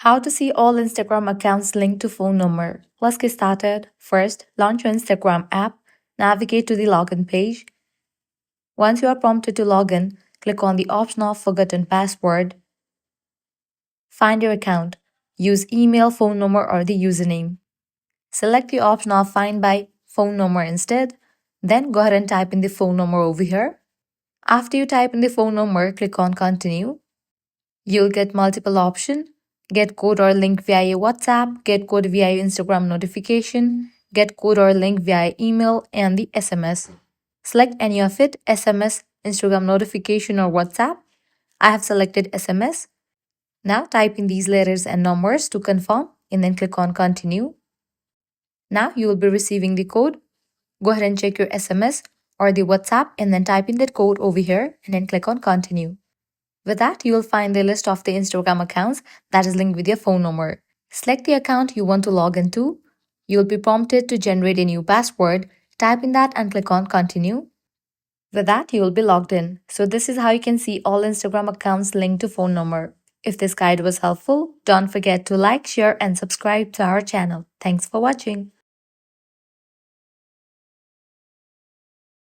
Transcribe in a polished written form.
How to see all Instagram accounts linked to phone number. Let's get started. First, launch your Instagram app. Navigate to the login page. Once you are prompted to log in, click on the option of Forgotten Password. Find your account. Use email, phone number, or the username. Select the option of Find by phone number instead. Then go ahead and type in the phone number over here. After you type in the phone number, click on Continue. You'll get multiple options. Get code or link via WhatsApp, get code via Instagram notification, get code or link via email, and the SMS. Select any of it, SMS, Instagram notification, or WhatsApp. I have selected SMS. Now type in these letters and numbers to confirm and then click on Continue. Now you will be receiving the code. Go ahead and check your SMS or the WhatsApp and then type in that code over here and then click on Continue. With that, you will find the list of the Instagram accounts that is linked with your phone number. Select the account you want to log into. You will be prompted to generate a new password. Type in that and click on Continue. With that, you will be logged in. So this is how you can see all Instagram accounts linked to phone number. If this guide was helpful, don't forget to like, share, and subscribe to our channel. Thanks for watching.